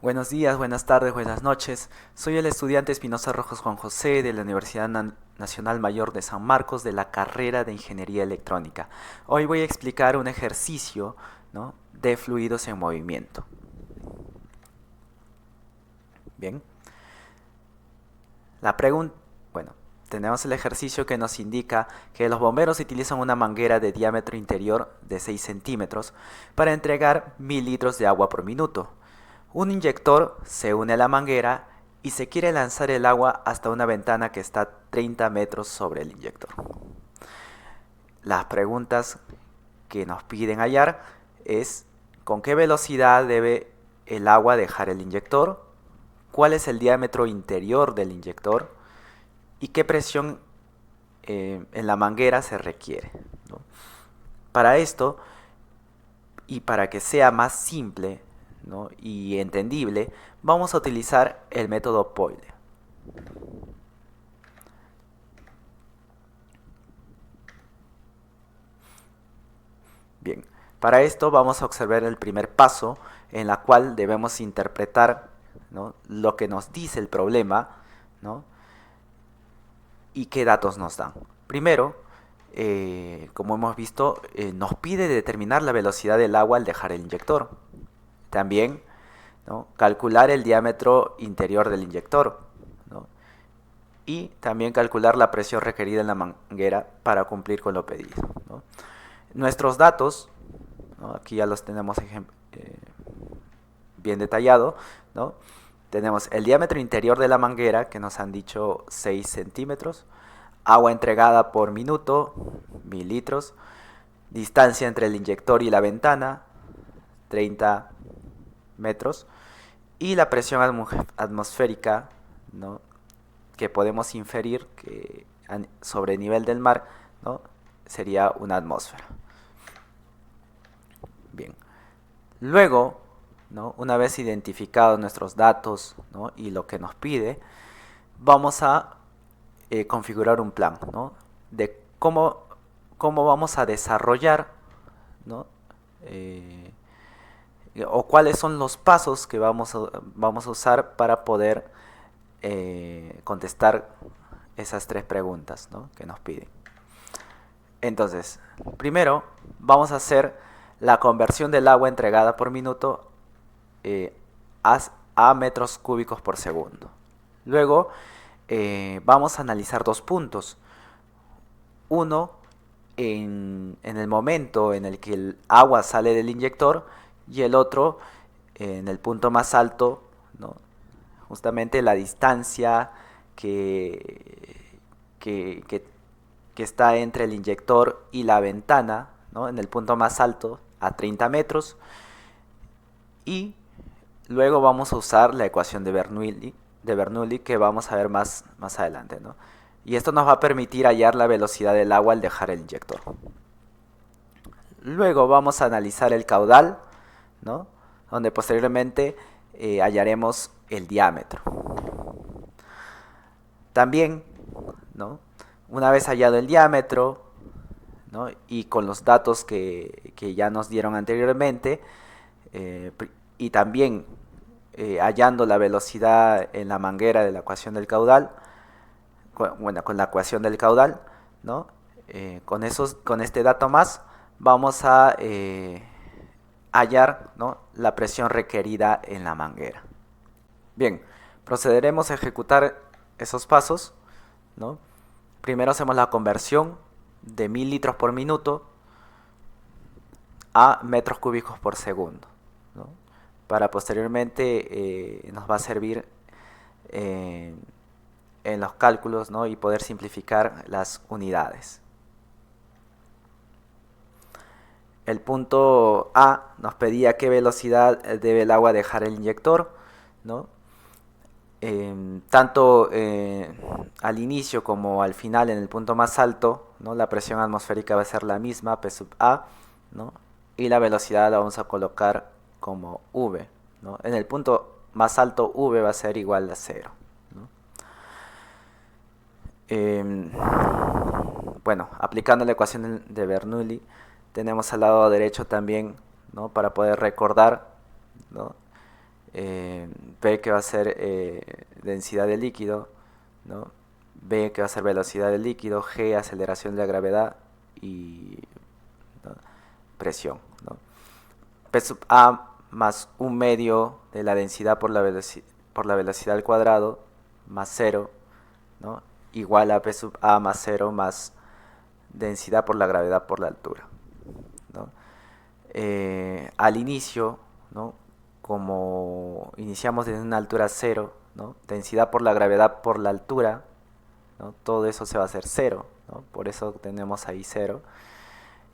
Buenos días, buenas tardes, buenas noches. Soy el estudiante Espinosa Rojos Juan José de la Universidad Nacional Mayor de San Marcos de la carrera de Ingeniería Electrónica. Hoy voy a explicar un ejercicio, ¿no?, de fluidos en movimiento. Bien. Bueno, tenemos el ejercicio que nos indica que los bomberos utilizan una manguera de diámetro interior de 6 centímetros para entregar 1000 litros de agua por minuto. Un inyector se une a la manguera y se quiere lanzar el agua hasta una ventana que está 30 metros sobre el inyector. Las preguntas que nos piden hallar es: ¿con qué velocidad debe el agua dejar el inyector? ¿Cuál es el diámetro interior del inyector? ¿Y qué presión en la manguera se requiere, ¿no? Para esto, y para que sea más simple, ¿no?, y entendible, vamos a utilizar el método Poyle. Bien, para esto vamos a observar el primer paso, en la cual debemos interpretar, ¿no?, lo que nos dice el problema, ¿no?, y qué datos nos dan. Primero, como hemos visto, nos pide determinar la velocidad del agua al dejar el inyector. También, ¿no?, calcular el diámetro interior del inyector, ¿no?, y también calcular la presión requerida en la manguera para cumplir con lo pedido, ¿no? Nuestros datos, ¿no?, aquí ya los tenemos bien detallado, ¿no? Tenemos el diámetro interior de la manguera, que nos han dicho 6 centímetros, agua entregada por minuto, 1000 litros, distancia entre el inyector y la ventana, 30 metros, y la presión atmosférica, ¿no?, que podemos inferir que sobre el nivel del mar, ¿no?, sería una atmósfera. Bien. Luego, ¿no?, una vez identificados nuestros datos, ¿no?, y lo que nos pide, vamos a configurar un plan, ¿no?, de cómo vamos a desarrollar, ¿no?, o cuáles son los pasos que vamos a usar para poder contestar esas 3 preguntas, ¿no?, que nos piden. Entonces, primero vamos a hacer la conversión del agua entregada por minuto a metros cúbicos por segundo. Luego vamos a analizar 2 puntos. Uno, en el momento en el que el agua sale del inyector, y el otro en el punto más alto, ¿no?, justamente la distancia que está entre el inyector y la ventana, ¿no?, en el punto más alto, a 30 metros. Y luego vamos a usar la ecuación de Bernoulli, que vamos a ver más adelante, ¿no? Y esto nos va a permitir hallar la velocidad del agua al dejar el inyector. Luego vamos a analizar el caudal, ¿no?, donde posteriormente hallaremos el diámetro. También, ¿no?, una vez hallado el diámetro, ¿no?, y con los datos que ya nos dieron anteriormente, y también hallando la velocidad en la manguera de la ecuación del caudal, con la ecuación del caudal, ¿no?, con este dato más, vamos a hallar, ¿no?, la presión requerida en la manguera. Bien, procederemos a ejecutar esos pasos, ¿no? Primero hacemos la conversión de 1000 litros por minuto a metros cúbicos por segundo, ¿no?, para posteriormente nos va a servir en los cálculos, ¿no?, y poder simplificar las unidades. El punto A nos pedía qué velocidad debe el agua dejar el inyector, ¿no? Tanto al inicio como al final, en el punto más alto, ¿no?, la presión atmosférica va a ser la misma, P sub A, ¿no?, y la velocidad la vamos a colocar como V, ¿no? En el punto más alto, V va a ser igual a 0, ¿no? Bueno, aplicando la ecuación de Bernoulli, tenemos al lado derecho también, ¿no?, para poder recordar, ¿no?, P que va a ser densidad del líquido, ¿no? B que va a ser velocidad del líquido, G aceleración de la gravedad y, ¿no?, presión, ¿no? P sub A más un medio de la densidad por la velocidad al cuadrado más cero, ¿no?, igual a P sub A más cero más densidad por la gravedad por la altura, ¿no? Al inicio, ¿no?, como iniciamos desde una altura cero, ¿no?, densidad por la gravedad por la altura, ¿no?, todo eso se va a hacer cero, ¿no? Por eso tenemos ahí cero.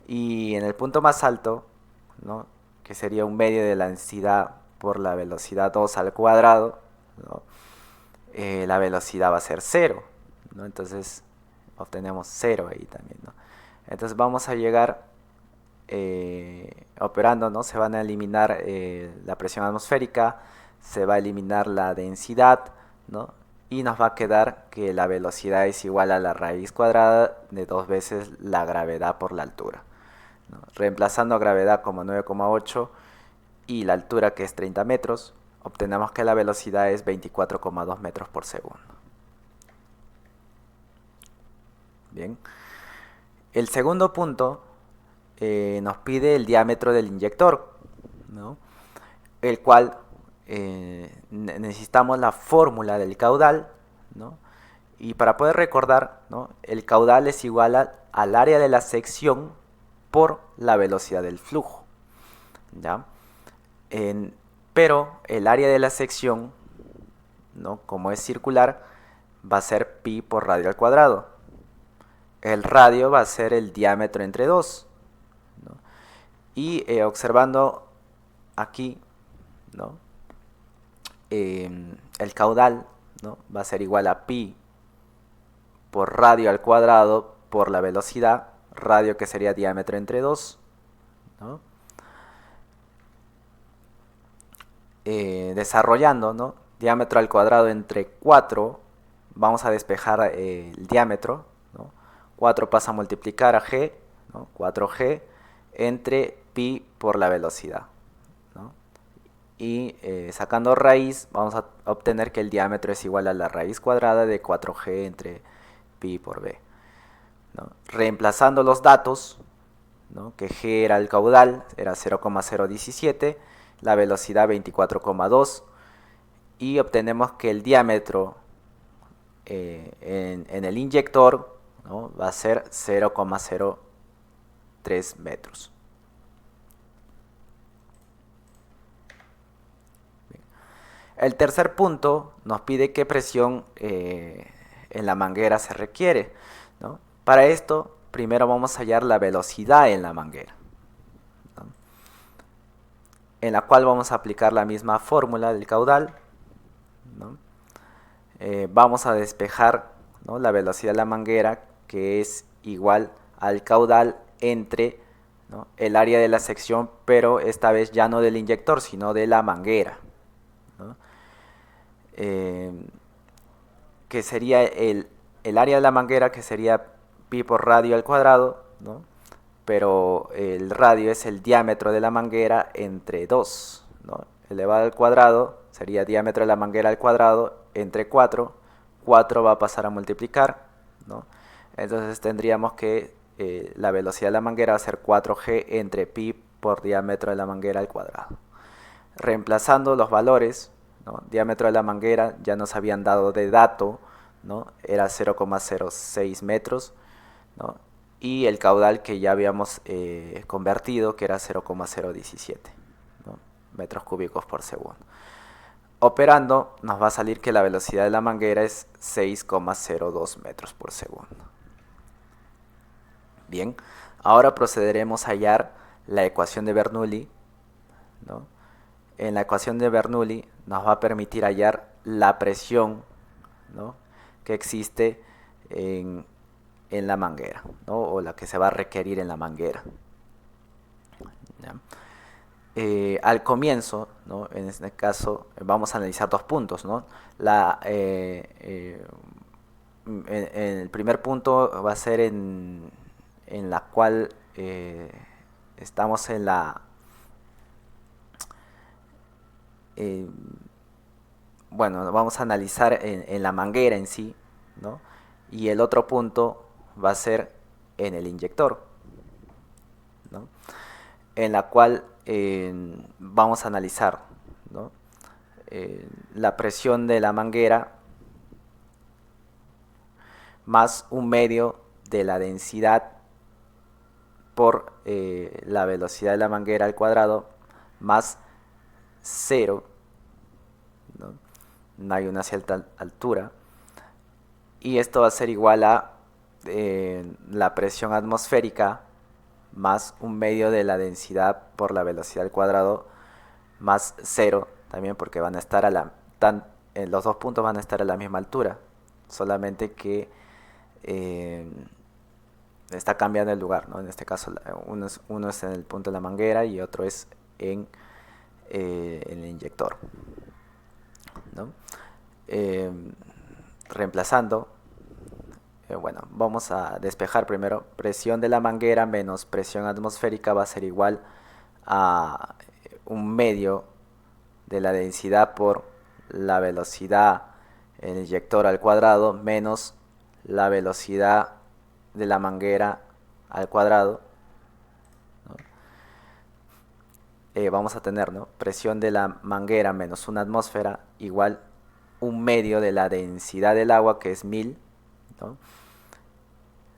Y en el punto más alto, ¿no?, que sería un medio de la densidad por la velocidad 2 al cuadrado, ¿no?, la velocidad va a ser cero, ¿no? Entonces obtenemos cero ahí también, ¿no? Entonces vamos a llegar operando, ¿no? Se van a eliminar la presión atmosférica, se va a eliminar la densidad, ¿no? Y nos va a quedar que la velocidad es igual a la raíz cuadrada de 2 veces la gravedad por la altura, ¿no? Reemplazando gravedad como 9,8 y la altura, que es 30 metros, obtenemos que la velocidad es 24,2 metros por segundo. Bien. El segundo punto nos pide el diámetro del inyector, ¿no?, el cual necesitamos la fórmula del caudal, ¿no? Y para poder recordar, ¿no?, el caudal es igual al área de la sección por la velocidad del flujo, ¿ya? Pero el área de la sección, ¿no?, como es circular, va a ser pi por radio al cuadrado. El radio va a ser el diámetro entre 2, ¿no? Y observando aquí, ¿no?, el caudal, ¿no?, va a ser igual a pi por radio al cuadrado por la velocidad, radio que sería diámetro entre 2, ¿no? Desarrollando, ¿no?, diámetro al cuadrado entre 4, vamos a despejar el diámetro, ¿no? 4 pasa a multiplicar a g, ¿no?, 4g entre pi por la velocidad, ¿no? Y sacando raíz vamos a obtener que el diámetro es igual a la raíz cuadrada de 4g entre pi por b, ¿no? Reemplazando los datos, ¿no?, que g era el caudal, era 0,017, la velocidad 24,2, y obtenemos que el diámetro en el inyector, ¿no?, va a ser 0,03 metros. El tercer punto nos pide qué presión en la manguera se requiere, ¿no? Para esto, primero vamos a hallar la velocidad en la manguera, ¿no?, en la cual vamos a aplicar la misma fórmula del caudal, ¿no? Vamos a despejar, ¿no?, la velocidad de la manguera, que es igual al caudal entre, ¿no?, el área de la sección, pero esta vez ya no del inyector, sino de la manguera, ¿no? Que sería el área de la manguera, que sería pi por radio al cuadrado, ¿no?, pero el radio es el diámetro de la manguera entre 2, ¿no?, elevado al cuadrado sería diámetro de la manguera al cuadrado entre 4, 4 va a pasar a multiplicar, ¿no? Entonces tendríamos que la velocidad de la manguera va a ser 4g entre pi por diámetro de la manguera al cuadrado. Reemplazando los valores, ¿no?, diámetro de la manguera ya nos habían dado de dato, ¿no?, era 0,06 metros, ¿no?, y el caudal que ya habíamos convertido, que era 0,017, ¿no?, metros cúbicos por segundo. Operando nos va a salir que la velocidad de la manguera es 6,02 metros por segundo. Bien, ahora procederemos a hallar la ecuación de Bernoulli, ¿no? En la ecuación de Bernoulli nos va a permitir hallar la presión, ¿no?, que existe en la manguera, ¿no?, o la que se va a requerir en la manguera, ¿ya? Al comienzo, ¿no?, en este caso vamos a analizar dos puntos, ¿no? En el primer punto va a ser en la cual estamos eh, bueno, vamos a analizar en la manguera en sí, ¿no? Y el otro punto va a ser en el inyector, ¿no? En la cual vamos a analizar, ¿no? La presión de la manguera más un medio de la densidad por la velocidad de la manguera al cuadrado más cero, ¿no? No hay una cierta altura, y esto va a ser igual a la presión atmosférica más un medio de la densidad por la velocidad al cuadrado más cero, también porque van a estar los dos puntos van a estar a la misma altura, solamente que eh, está cambiando el lugar, ¿no? En este caso uno es en el punto de la manguera y otro es en el inyector, ¿no? Eh, Reemplazando, bueno, vamos a despejar primero. Presión de la manguera menos presión atmosférica va a ser igual a un medio de la densidad por la velocidad en el inyector al cuadrado menos la velocidad de la manguera al cuadrado, ¿no? Vamos a tener, ¿no? Presión de la manguera menos una atmósfera igual un medio de la densidad del agua, que es 1000, ¿no?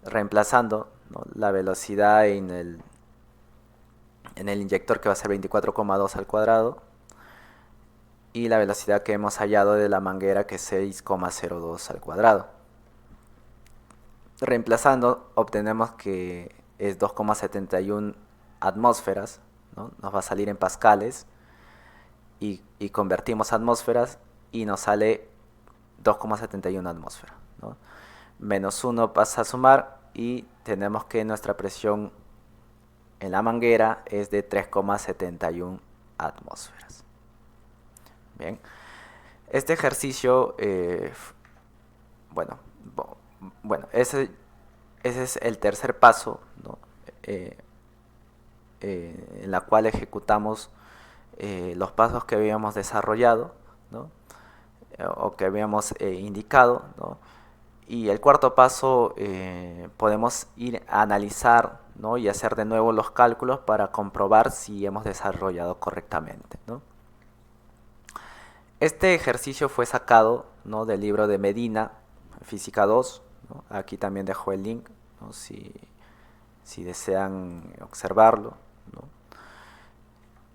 Reemplazando, ¿no?, la velocidad en el inyector, que va a ser 24,2 al cuadrado, y la velocidad que hemos hallado de la manguera, que es 6,02 al cuadrado. Reemplazando, obtenemos que es 2,71 atmósferas, ¿no? Nos va a salir en pascales, y convertimos atmósferas y nos sale 2,71 atmósferas, ¿no? Menos 1 pasa a sumar y tenemos que nuestra presión en la manguera es de 3,71 atmósferas. Bien, este ejercicio, bueno, bueno, ese es el tercer paso, ¿no? Eh, en la cual ejecutamos los pasos que habíamos desarrollado, ¿no? O que habíamos indicado, ¿no? Y el cuarto paso, podemos ir a analizar, ¿no?, y hacer de nuevo los cálculos para comprobar si hemos desarrollado correctamente, ¿no? Este ejercicio fue sacado, ¿no?, del libro de Medina, Física 2, ¿no? Aquí también dejo el link, ¿no?, si desean observarlo, ¿no?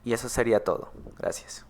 Y eso sería todo. Gracias.